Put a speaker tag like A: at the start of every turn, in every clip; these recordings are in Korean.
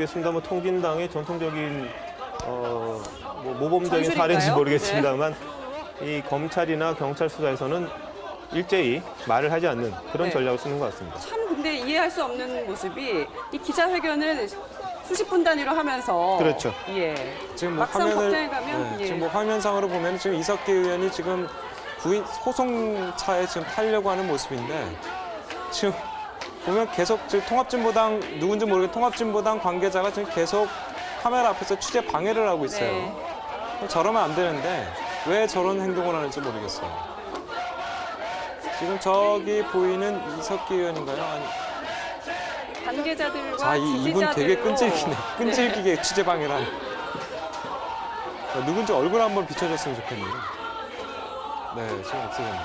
A: 모르겠습니다. 뭐 통진당의 전통적인 뭐 모범적인
B: 전술일까요?
A: 사례인지 모르겠습니다만 이 검찰이나 경찰 수사에서는 일제히 말을 하지 않는 그런
B: 네.
A: 전략을 쓰는 것 같습니다.
B: 참 근데 이해할 수 없는 모습이 이 기자회견을 수십 분 단위로 하면서
A: 그렇죠.
B: 예.
C: 지금 뭐
B: 막상 법정에 가면 예.
C: 지금 뭐 화면상으로 보면 지금 이석기 의원이 지금 부인 소송차에 지금 타려고 하는 모습인데 지금 보면 계속 지금 통합진보당 누군지 모르겠 통합진보당 관계자가 지금 계속 카메라 앞에서 취재 방해를 하고 있어요.
B: 네.
C: 저러면 안 되는데 왜 저런 행동을 하는지 모르겠어요. 지금 저기 보이는 이석기 의원인가요? 아니,
B: 관계자들과
C: 자, 이분 되게 끈질기네.
B: 지지자들로
C: 끈질기게 취재 방해를 하네. 누군지 얼굴 한번 비춰줬으면 좋겠네요. 네, 지금 없어졌네요.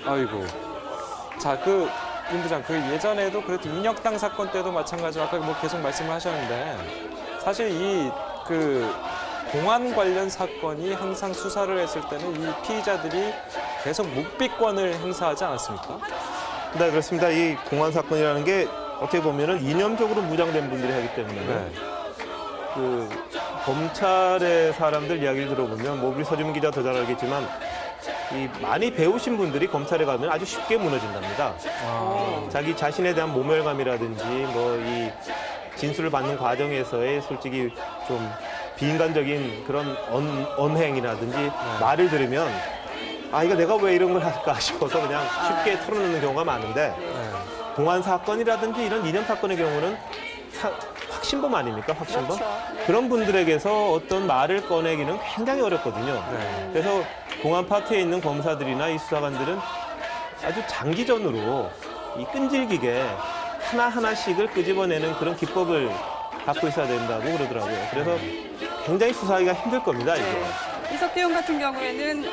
C: 아이고. 자, 윤 부장, 예전에도 그래도 인혁당 사건 때도 마찬가지로 아까 뭐 계속 말씀을 하셨는데 사실 공안 관련 사건이 항상 수사를 했을 때는 이 피의자들이 계속 묵비권을 행사하지 않았습니까?
A: 네, 그렇습니다. 이 공안 사건이라는 게 어떻게 보면은 이념적으로 무장된 분들이 하기 때문에
C: 네.
A: 그 검찰의 사람들 이야기를 들어보면 뭐 우리 서주민 기자 더 잘 알겠지만 이 많이 배우신 분들이 검찰에 가면 아주 쉽게 무너진답니다. 자기 자신에 대한 모멸감이라든지 뭐 이 진술을 받는 과정에서의 솔직히 좀 비인간적인 그런 언행이라든지 말을 들으면 아 이거 내가 왜 이런 걸 할까 싶어서 그냥 쉽게 털어놓는 경우가 많은데 공안 사건이라든지 이런 이념 사건의 경우는 확신범 아닙니까? 확신범?
B: 그렇죠.
A: 그런 분들에게서 어떤 말을 꺼내기는 굉장히 어렵거든요.
C: 네.
A: 그래서 공안 파트에 있는 검사들이나 이 수사관들은 아주 장기전으로 이 끈질기게 하나하나씩을 끄집어내는 그런 기법을 갖고 있어야 된다고 그러더라고요. 그래서 굉장히 수사하기가 힘들 겁니다, 이게.
B: 네. 이석기 의원 같은 경우에는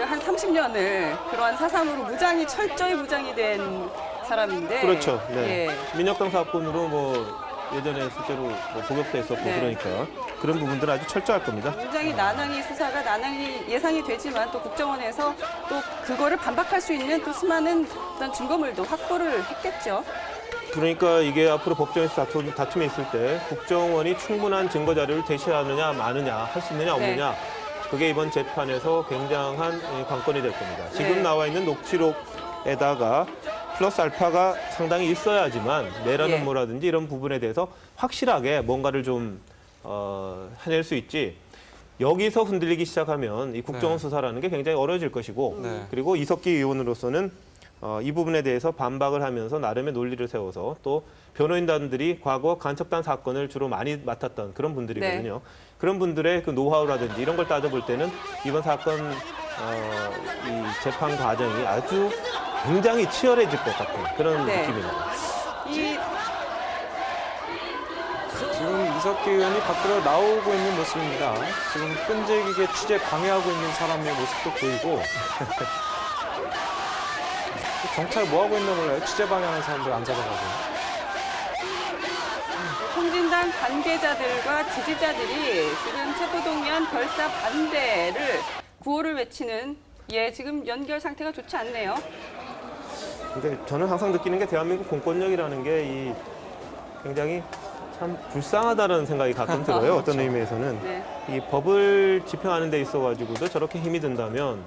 B: 한 30년을 그러한 사상으로 철저히 무장이 된 사람인데.
A: 그렇죠. 네.
B: 예.
A: 민혁당 사건으로 뭐 예전에 실제로 뭐 복역도 했었고
B: 네.
A: 그러니까 그런 부분들은 아주 철저할 겁니다.
B: 굉장히 난항이 수사가 난항이 예상이 되지만 또 국정원에서 또 그거를 반박할 수 있는 또 수많은 어떤 증거물도 확보를 했겠죠.
A: 그러니까 이게 앞으로 법정에서 다툼이 있을 때 국정원이 충분한 증거 자료를 제시하느냐 마느냐 할 수 있느냐 없느냐 그게 이번 재판에서 굉장한 관건이 될 겁니다. 지금
B: 네.
A: 나와 있는 녹취록에다가 플러스 알파가 상당히 있어야지만 내란
B: 예.
A: 음모라든지 이런 부분에 대해서 확실하게 뭔가를 좀 해낼 수 있지. 여기서 흔들리기 시작하면 이 국정원
C: 네.
A: 수사라는 게 굉장히 어려워질 것이고
C: 네.
A: 그리고 이석기 의원으로서는 이 부분에 대해서 반박을 하면서 나름의 논리를 세워서 또 변호인단들이 과거 간첩단 사건을 주로 많이 맡았던 그런 분들이거든요.
B: 네.
A: 그런 분들의 그 노하우라든지 이런 걸 따져볼 때는 이번 사건 이 재판 과정이 아주 굉장히 치열해질 것 같은 그런
B: 네.
A: 느낌입니다.
C: 지금 이석기 의원이 밖으로 나오고 있는 모습입니다. 지금 끈질기게 취재 방해하고 있는 사람의 모습도 보이고 경찰 뭐 하고 있나 몰라요. 취재 방해하는 사람들 안 잡아가고.
B: 통진당 관계자들과 지지자들이 지금 체포동의안 결사 반대를 구호를 외치는 지금 연결 상태가 좋지 않네요.
A: 근데 저는 항상 느끼는 게 대한민국 공권력이라는 게 이 굉장히 참 불쌍하다는 생각이 가끔 들어요. 어떤 의미에서는
B: 네.
A: 이 법을 집행하는 데 있어가지고도 저렇게 힘이 든다면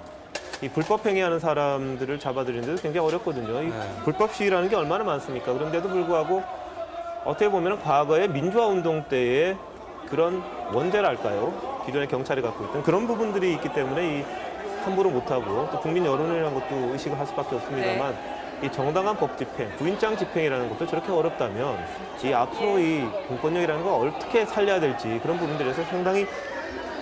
A: 이 불법 행위하는 사람들을 잡아들이는데도 굉장히 어렵거든요. 이
C: 네.
A: 불법 시위라는 게 얼마나 많습니까? 그런데도 불구하고 어떻게 보면 과거의 민주화 운동 때의 그런 원죄랄까요? 기존의 경찰이 갖고 있던 그런 부분들이 있기 때문에 이 함부로 못하고 또 국민 여론이라는 것도 의식을 할 수밖에 없습니다만 이 정당한 법 집행, 부인장 집행이라는 것도 저렇게 어렵다면 이 앞으로 이 공권력이라는 걸 어떻게 살려야 될지 그런 부분들에서 상당히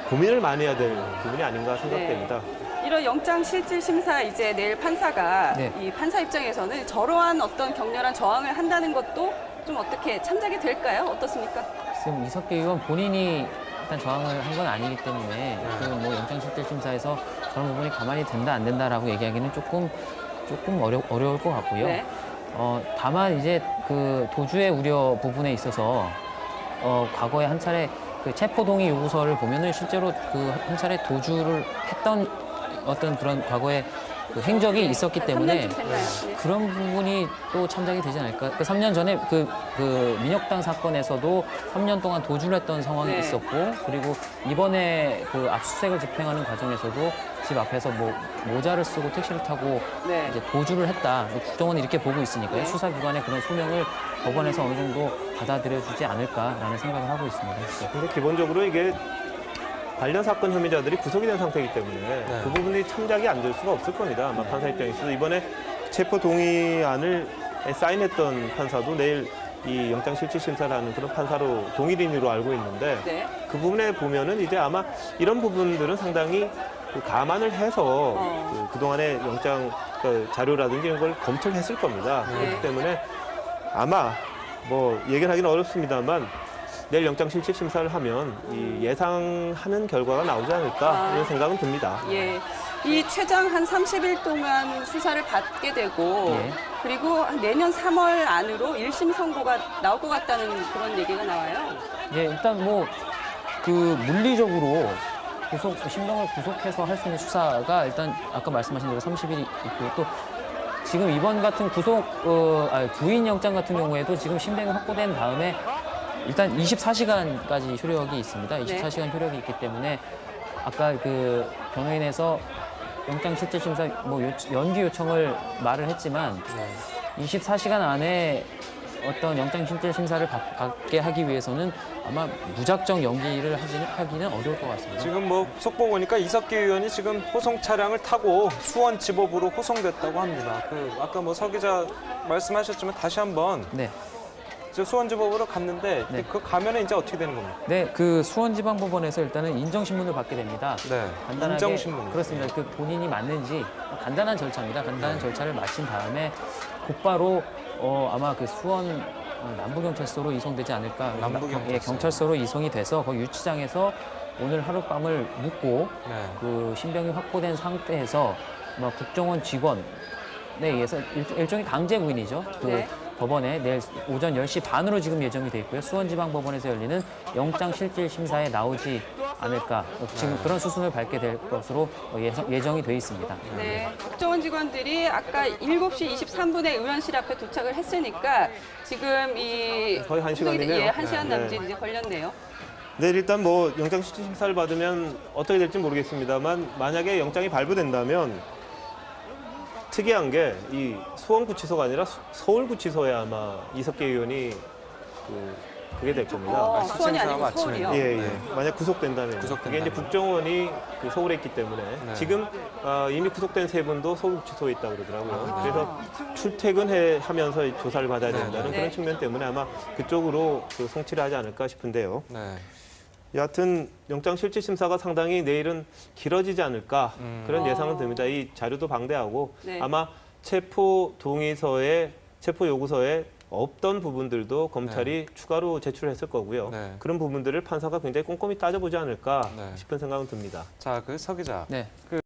A: 고민을 많이 해야 될 부분이 아닌가 생각됩니다.
B: 이런 영장 실질 심사 이제 내일 판사가
D: 네.
B: 이 판사 입장에서는 저러한 어떤 격렬한 저항을 한다는 것도 좀 어떻게 참작이 될까요? 어떻습니까?
D: 지금 이석기 의원 본인이 일단 저항을 한 건 아니기 때문에 뭐 영장실질심사에서 그런 부분이 가만히 된다 안 된다라고 얘기하기는 조금 어려울 것 같고요.
B: 네.
D: 다만 이제 그 도주의 우려 부분에 있어서 과거에 한 차례 그 체포동의 요구서를 보면은 실제로 그 한 차례 도주를 했던 어떤 그런 과거의 그 행적이 있었기
B: 한
D: 때문에
B: 3년쯤 됐나요? 네.
D: 그런 부분이 또 참작이 되지 않을까. 그 3년 전에 그 민혁당 사건에서도 3년 동안 도주를 했던 상황이
B: 네.
D: 있었고, 그리고 이번에 그 압수수색을 집행하는 과정에서도 집 앞에서 뭐 모자를 쓰고 택시를 타고
B: 네.
D: 이제 도주를 했다. 국정원은 이렇게 보고 있으니까요.
B: 네.
D: 수사기관의 그런 소명을 법원에서 어느 정도 받아들여주지 않을까라는 생각을 하고 있습니다.
A: 근데 기본적으로 이게 관련 사건 혐의자들이 구속이 된 상태이기 때문에 그 부분이 참작이 안 될 수가 없을 겁니다. 아마 판사 입장에서도 이번에 체포 동의안을 사인했던 판사도 내일 이 영장실질심사를 하는 그런 판사로 동일인으로 알고 있는데
B: 네.
A: 그 부분에 보면은 이제 아마 이런 부분들은 상당히 그 감안을 해서 그동안의 영장 자료라든지 이런 걸 검토를 했을 겁니다. 그렇기 때문에 아마 뭐 예견하기는 어렵습니다만 내일 영장실질심사를 하면 이 예상하는 결과가 나오지 않을까 이런 생각은 듭니다.
B: 예. 이 최장 한 30일 동안 수사를 받게 되고
D: 예.
B: 그리고 내년 3월 안으로 1심 선고가 나올 것 같다는 그런 얘기가 나와요.
D: 예, 일단 뭐 그 물리적으로 신병을 구속해서 할 수 있는 수사가 일단 아까 말씀하신 대로 30일이 있고 또 지금 이번 같은 구인 영장 같은 경우에도 지금 신병이 확보된 다음에 일단 24시간까지 효력이 있습니다. 24시간 효력이 있기 때문에 아까 그 변호인에서 영장실질심사 뭐 연기 요청을 말을 했지만 24시간 안에 어떤 영장실질심사를 받게 하기 위해서는 아마 무작정 연기를 하기는 어려울 것 같습니다.
C: 지금 뭐 속보 보니까 이석기 의원이 지금 호송 차량을 타고 수원지법으로 호송됐다고 합니다. 그 아까 뭐 서 기자 말씀하셨지만 다시 한번
D: 네.
C: 저 수원지법으로 갔는데
D: 네.
C: 그 가면은 이제 어떻게 되는 겁니까?
D: 네, 그 수원지방법원에서 일단은 인정신문을 받게 됩니다.
C: 네.
D: 간단하게
C: 인정신문.
D: 그렇습니다. 그 본인이 맞는지 간단한 절차입니다. 간단한 절차를 마친 다음에 곧바로 아마 그 수원 남부경찰서로 이송되지 않을까.
C: 남부경찰서.
D: 예, 경찰서로 이송이 돼서 거기 유치장에서 오늘 하룻밤을 묵고
C: 네.
D: 그 신병이 확보된 상태에서 아마 국정원 직원에 의해서 일종의 강제 구인이죠. 그
B: 네.
D: 법원에 내일 오전 10시 반으로 지금 예정이 돼 있고요. 수원지방법원에서 열리는 영장실질심사에 나오지 않을까. 지금 그런 수순을 밟게 될 것으로 예정이 돼 있습니다.
B: 네. 국정원 직원들이 아까 7시 23분에 의원실 앞에 도착을 했으니까 지금 이
A: 거의 1시간이네요.
B: 예, 1시간
A: 네.
B: 남짓 이제 걸렸네요.
A: 네, 일단 뭐 영장실질심사를 받으면 어떻게 될지 모르겠습니다만 만약에 영장이 발부된다면 특이한 게 이 수원구치소가 아니라 서울구치소에 아마 이석기 의원이 그게 될 겁니다.
B: 수원이 아니고
C: 실질심사가
B: 서울이요.
C: 마치는
A: 예, 예. 만약 구속된다면 그게 이제 국정원이 그 서울에 있기 때문에 지금 이미 구속된 세 분도 서울구치소에 있다고 그러더라고요. 그래서 출퇴근하면서 조사를 받아야 된다는
B: 네.
A: 그런 측면 때문에 아마 그쪽으로 그 송치를 하지 않을까 싶은데요.
C: 네.
A: 여하튼 영장실질심사가 상당히 내일은 길어지지 않을까 그런 예상은 듭니다. 이 자료도 방대하고
B: 네.
A: 아마 체포 동의서에 체포 요구서에 없던 부분들도 검찰이 추가로 제출했을 거고요.
C: 네.
A: 그런 부분들을 판사가 굉장히 꼼꼼히 따져보지 않을까
C: 네.
A: 싶은 생각은 듭니다.
C: 자, 그 서 기자.
D: 네.
C: 그